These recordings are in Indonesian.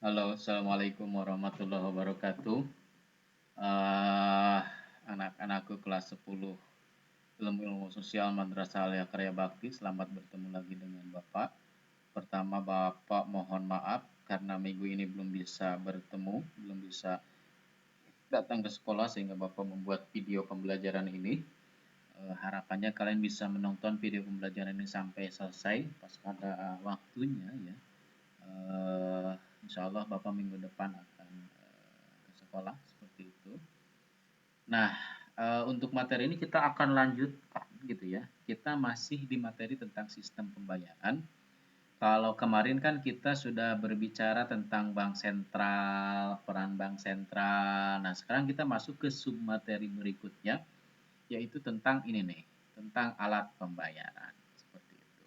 Halo, Assalamualaikum warahmatullahi wabarakatuh. Eh, Anak-anakku kelas 10 Ilmu Sosial Madrasah Alia Karya Bakti, selamat bertemu lagi dengan Bapak. Pertama, Bapak mohon maaf karena minggu ini belum bisa bertemu, belum bisa datang ke sekolah sehingga Bapak membuat video pembelajaran ini. Harapannya kalian bisa menonton video pembelajaran ini sampai selesai pas pada waktunya ya. Eh, Insya Allah Bapak minggu depan akan ke sekolah seperti itu. Nah, untuk materi ini kita akan lanjutkan gitu ya. Kita masih di materi tentang sistem pembayaran. Kalau kemarin kan kita sudah berbicara tentang bank sentral, peran bank sentral. Nah, sekarang kita masuk ke submateri berikutnya, yaitu tentang ini nih, tentang alat pembayaran. Seperti itu.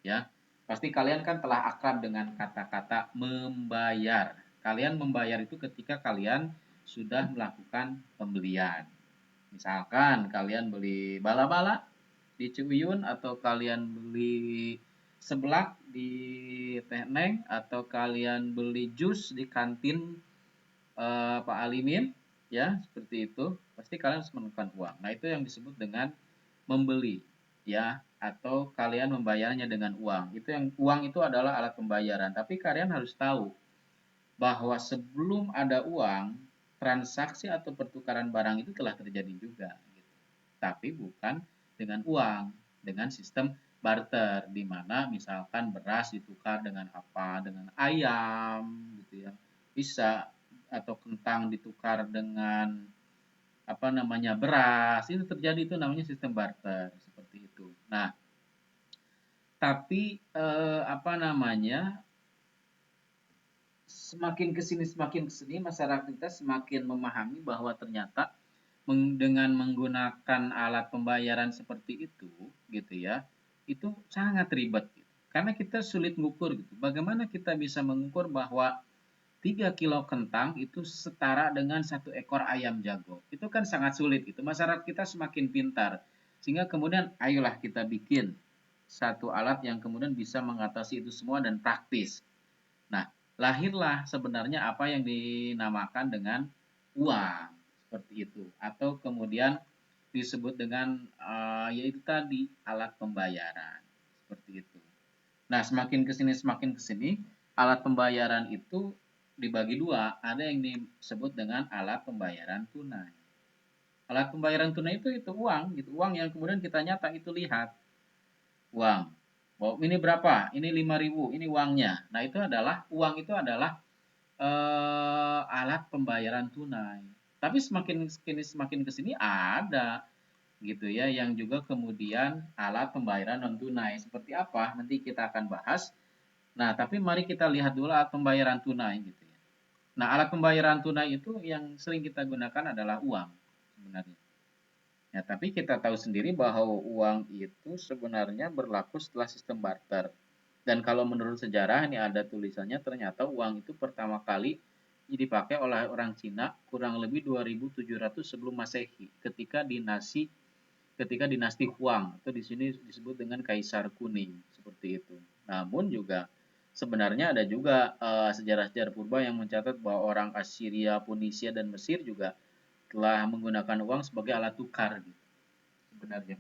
Ya, pasti kalian kan telah akrab dengan kata-kata membayar. Kalian membayar itu ketika kalian sudah melakukan pembelian. Misalkan kalian beli bala-bala di Ciwiyun atau kalian beli seblak di Teh Neng atau kalian beli jus di kantin Pak Alimin ya seperti itu pasti kalian harus menemukan uang. Nah itu yang disebut dengan membeli ya atau kalian membayarnya dengan uang. Itu yang uang itu adalah alat pembayaran. Tapi kalian harus tahu bahwa sebelum ada uang transaksi atau pertukaran barang itu telah terjadi juga. Gitu. Tapi bukan dengan uang, dengan sistem barter di mana misalkan beras ditukar dengan apa? Dengan ayam gitu ya. Bisa atau kentang ditukar dengan apa namanya beras itu terjadi itu namanya sistem barter seperti itu. Nah, tapi apa namanya semakin kesini masyarakat kita semakin memahami bahwa ternyata dengan menggunakan alat pembayaran seperti itu gitu ya itu sangat ribet gitu. Karena kita sulit mengukur gitu. Bagaimana kita bisa mengukur bahwa 3 kilo kentang itu setara dengan 1 ekor ayam jago. Itu kan sangat sulit gitu. Masyarakat kita semakin pintar. Sehingga kemudian ayolah kita bikin satu alat yang kemudian bisa mengatasi itu semua dan praktis. Nah, lahirlah sebenarnya apa yang dinamakan dengan uang seperti itu atau kemudian disebut dengan yaitu tadi alat pembayaran seperti itu. Nah, semakin kesini alat pembayaran itu dibagi dua. Ada yang disebut dengan alat pembayaran tunai. Alat pembayaran tunai itu uang, gitu. Uang yang kemudian kita nyata itu lihat uang. Oh, ini berapa? Ini 5.000, ini uangnya. Nah, itu adalah uang itu adalah alat pembayaran tunai. Tapi semakin ke sini ada gitu ya yang juga kemudian alat pembayaran non tunai. Seperti apa? Nanti kita akan bahas. Nah, tapi mari kita lihat dulu alat pembayaran tunai gitu ya. Nah, alat pembayaran tunai itu yang sering kita gunakan adalah uang sebenarnya. Ya, tapi kita tahu sendiri bahwa uang itu sebenarnya berlaku setelah sistem barter. Dan kalau menurut sejarah ini ada tulisannya ternyata uang itu pertama kali dipakai oleh orang Cina kurang lebih 2700 sebelum Masehi ketika dinasti Huang atau di sini disebut dengan Kaisar Kuning seperti itu. Namun juga sebenarnya ada juga sejarah-sejarah purba yang mencatat bahwa orang Assyria, Punisia dan Mesir juga telah menggunakan uang sebagai alat tukar gitu sebenarnya.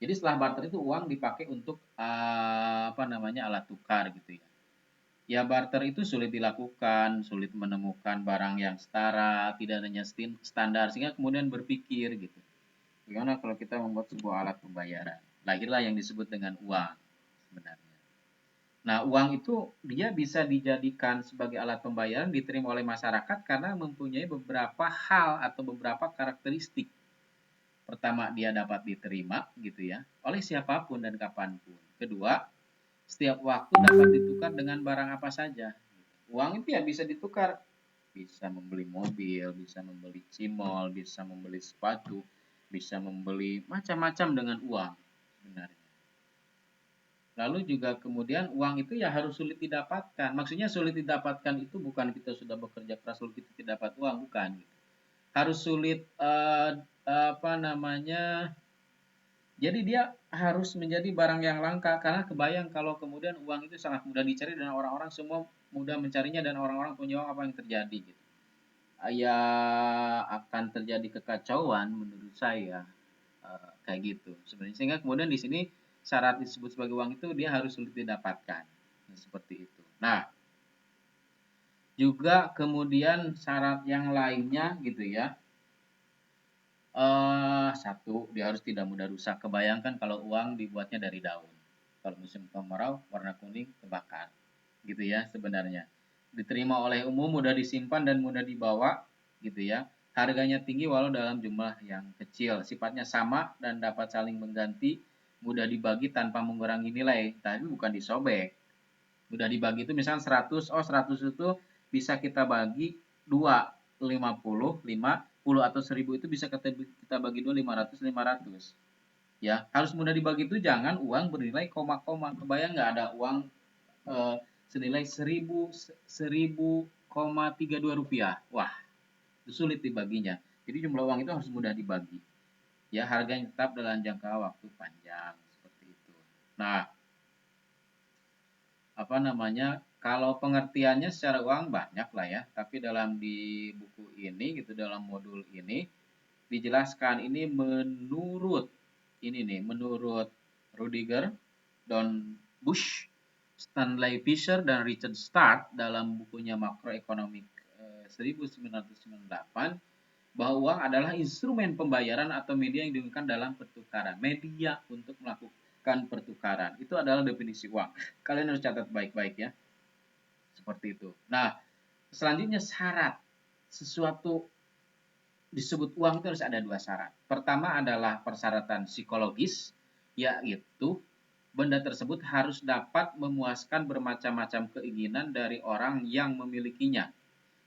Jadi setelah barter itu uang dipakai untuk apa namanya alat tukar gitu ya. Ya barter itu sulit dilakukan, sulit menemukan barang yang setara, tidak adanya standar sehingga kemudian berpikir gitu. Bagaimana kalau kita membuat sebuah alat pembayaran? Lahirlah yang disebut dengan uang sebenarnya. Nah, uang itu dia bisa dijadikan sebagai alat pembayaran diterima oleh masyarakat karena mempunyai beberapa hal atau beberapa karakteristik. Pertama, dia dapat diterima gitu ya oleh siapapun dan kapanpun. Kedua, setiap waktu dapat ditukar dengan barang apa saja. Uang itu ya bisa ditukar, bisa membeli mobil, bisa membeli cimol, bisa membeli sepatu, bisa membeli macam-macam dengan uang sebenarnya. Lalu juga kemudian uang itu ya harus sulit didapatkan. Maksudnya sulit didapatkan itu bukan kita sudah bekerja keras lalu kita tidak dapat uang, bukan. Harus sulit apa namanya Jadi dia harus menjadi barang yang langka karena kebayang kalau kemudian uang itu sangat mudah dicari dan orang-orang semua mudah mencarinya dan orang-orang punya uang, apa yang terjadi gitu. Ya akan terjadi kekacauan menurut saya, kayak gitu sebenarnya. Sehingga kemudian di sini syarat disebut sebagai uang itu dia harus sulit didapatkan, seperti itu. Nah, juga kemudian syarat yang lainnya gitu ya, satu, dia harus tidak mudah rusak. Kebayangkan kalau uang dibuatnya dari daun. Kalau musim kemarau, warna kuning, kebakar. Gitu ya sebenarnya. Diterima oleh umum, mudah disimpan dan mudah dibawa, gitu ya. Harganya tinggi walau dalam jumlah yang kecil. Sifatnya sama dan dapat saling mengganti, mudah dibagi tanpa mengurangi nilai. Tapi bukan disobek. Mudah dibagi itu misalnya 100, 100 itu bisa kita bagi 2, 50, 50 atau 1000 itu bisa kita bagi 2, 500, 500. Ya, harus mudah dibagi itu jangan uang bernilai koma-koma. Kebayang nggak ada uang senilai 1000,32 rupiah. Wah, itu sulit dibaginya. Jadi jumlah uang itu harus mudah dibagi. Ya, harganya tetap dalam jangka waktu panjang seperti itu. Nah, apa namanya, kalau pengertiannya secara uang banyak lah ya, tapi dalam di buku ini gitu, dalam modul ini dijelaskan ini menurut Rudiger, Don Bush, Stanley Fischer dan Richard Stark dalam bukunya Makroekonomik 1998, bahwa uang adalah instrumen pembayaran atau media yang digunakan dalam pertukaran. Media untuk melakukan pertukaran. Itu adalah definisi uang. Kalian harus catat baik-baik ya. Seperti itu. Nah, selanjutnya syarat. Sesuatu disebut uang itu harus ada 2 syarat. Pertama adalah persyaratan psikologis, yaitu benda tersebut harus dapat memuaskan bermacam-macam keinginan dari orang yang memilikinya,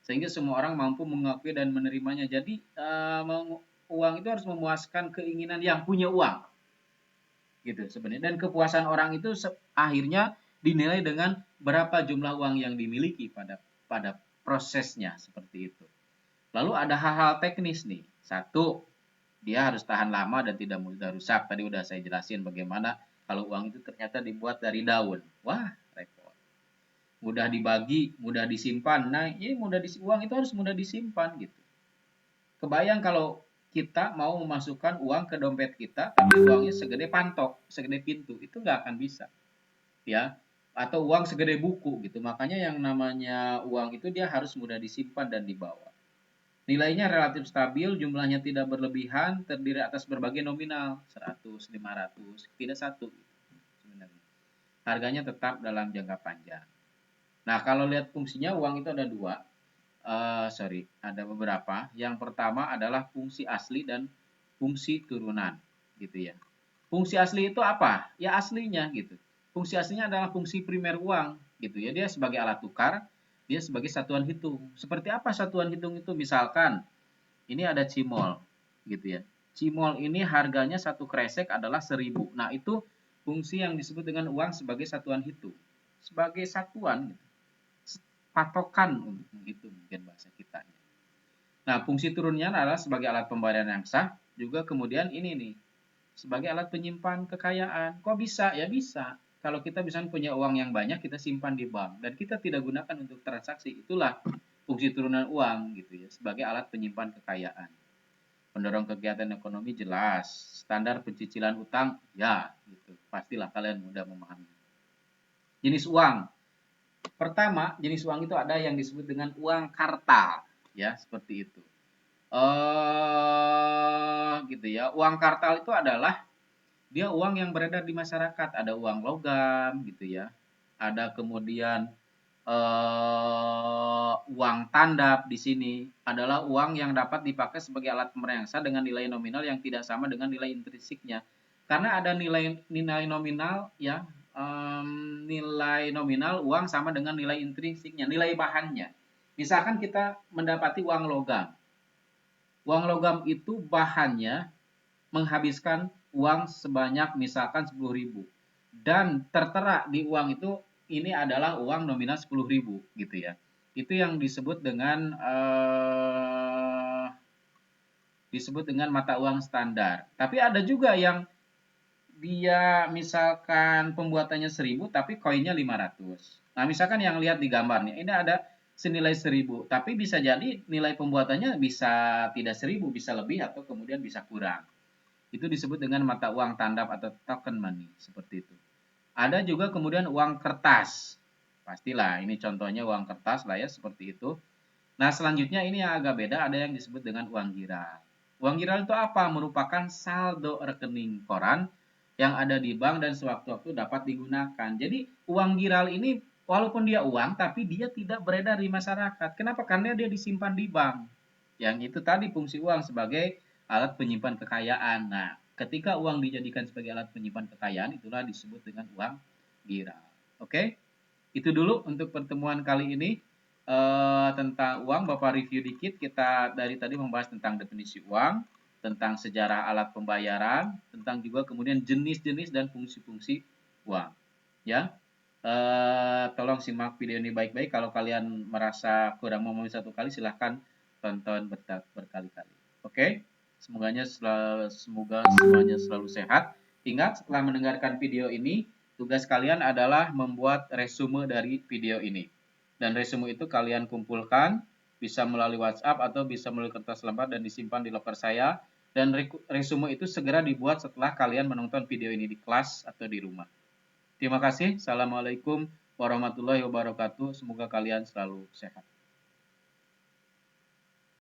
sehingga semua orang mampu mengakui dan menerimanya. Jadi uang itu harus memuaskan keinginan yang punya uang, gitu sebenarnya. Dan kepuasan orang itu akhirnya dinilai dengan berapa jumlah uang yang dimiliki pada pada prosesnya, seperti itu. Lalu ada hal-hal teknis nih. Satu, dia harus tahan lama dan tidak mudah rusak. Tadi udah saya jelasin bagaimana kalau uang itu ternyata dibuat dari daun. Wah, repot. Mudah dibagi, mudah disimpan. Nah, ini uang itu harus mudah disimpan gitu. Kebayang kalau kita mau memasukkan uang ke dompet kita, tapi uangnya segede pantok, segede pintu, itu nggak akan bisa, ya. Atau uang segede buku gitu. Makanya yang namanya uang itu dia harus mudah disimpan dan dibawa. Nilainya relatif stabil, jumlahnya tidak berlebihan, terdiri atas berbagai nominal, 100, 500, tidak satu sebenarnya. Harganya tetap dalam jangka panjang. Nah, kalau lihat fungsinya uang itu ada dua. Ada beberapa. Yang pertama adalah fungsi asli dan fungsi turunan, gitu ya. Fungsi asli itu apa? Ya aslinya gitu. Fungsi aslinya adalah fungsi primer uang, gitu ya. Dia sebagai alat tukar, dia sebagai satuan hitung. Seperti apa satuan hitung itu? Misalkan ini ada cimol, gitu ya. Cimol ini harganya satu kresek adalah 1000. Nah, itu fungsi yang disebut dengan uang sebagai satuan hitung. Sebagai satuan, gitu. Patokan untuk menghitung mungkin bahasa kita. Nah, fungsi turunnya adalah sebagai alat pembayaran yang sah, juga kemudian ini nih, sebagai alat penyimpan kekayaan. Kok bisa? Ya bisa. Kalau kita bisa punya uang yang banyak, kita simpan di bank dan kita tidak gunakan untuk transaksi, itulah fungsi turunan uang gitu ya, sebagai alat penyimpan kekayaan. Pendorong kegiatan ekonomi jelas, standar pencicilan utang ya gitu. Pastilah kalian mudah memahami. Jenis uang. Pertama, jenis uang itu ada yang disebut dengan uang kartal, ya, seperti itu. Gitu ya. Uang kartal itu adalah dia uang yang beredar di masyarakat. Ada uang logam gitu ya. Ada kemudian uang tandap di sini adalah uang yang dapat dipakai sebagai alat pembayaran dengan nilai nominal yang tidak sama dengan nilai intrinsiknya. Karena ada nilai nominal ya, nilai nominal uang sama dengan nilai intrinsiknya, nilai bahannya. Misalkan kita mendapati uang logam. Uang logam itu bahannya menghabiskan uang sebanyak misalkan 10.000 dan tertera di uang itu ini adalah uang nominal 10.000 gitu ya. Itu yang disebut dengan mata uang standar. Tapi ada juga yang dia misalkan pembuatannya 1000 tapi koinnya 500. Nah, misalkan yang lihat di gambarnya, ini ada senilai 1000, tapi bisa jadi nilai pembuatannya bisa tidak 1000, bisa lebih atau kemudian bisa kurang. Itu disebut dengan mata uang tandap atau token money, seperti itu. Ada juga kemudian uang kertas. Pastilah, ini contohnya uang kertas lah ya, seperti itu. Nah, selanjutnya ini yang agak beda, ada yang disebut dengan uang giral. Uang giral itu apa? Merupakan saldo rekening koran yang ada di bank dan sewaktu-waktu dapat digunakan. Jadi, uang giral ini walaupun dia uang, tapi dia tidak beredar di masyarakat. Kenapa? Karena dia disimpan di bank. Yang itu tadi fungsi uang sebagai alat penyimpan kekayaan. Nah, ketika uang dijadikan sebagai alat penyimpan kekayaan, itulah disebut dengan uang giral. Oke? Itu dulu untuk pertemuan kali ini tentang uang. Bapak review dikit, kita dari tadi membahas tentang definisi uang, tentang sejarah alat pembayaran, tentang juga kemudian jenis-jenis dan fungsi-fungsi uang. Ya, tolong simak video ini baik-baik. Kalau kalian merasa kurang memahami satu kali, silahkan tonton berkali-kali. Oke, semoga semuanya selalu sehat. Ingat, setelah mendengarkan video ini, tugas kalian adalah membuat resume dari video ini. Dan resume itu kalian kumpulkan, bisa melalui WhatsApp atau bisa melalui kertas lembar dan disimpan di loker saya. Dan resume itu segera dibuat setelah kalian menonton video ini di kelas atau di rumah. Terima kasih. Assalamualaikum warahmatullahi wabarakatuh. Semoga kalian selalu sehat.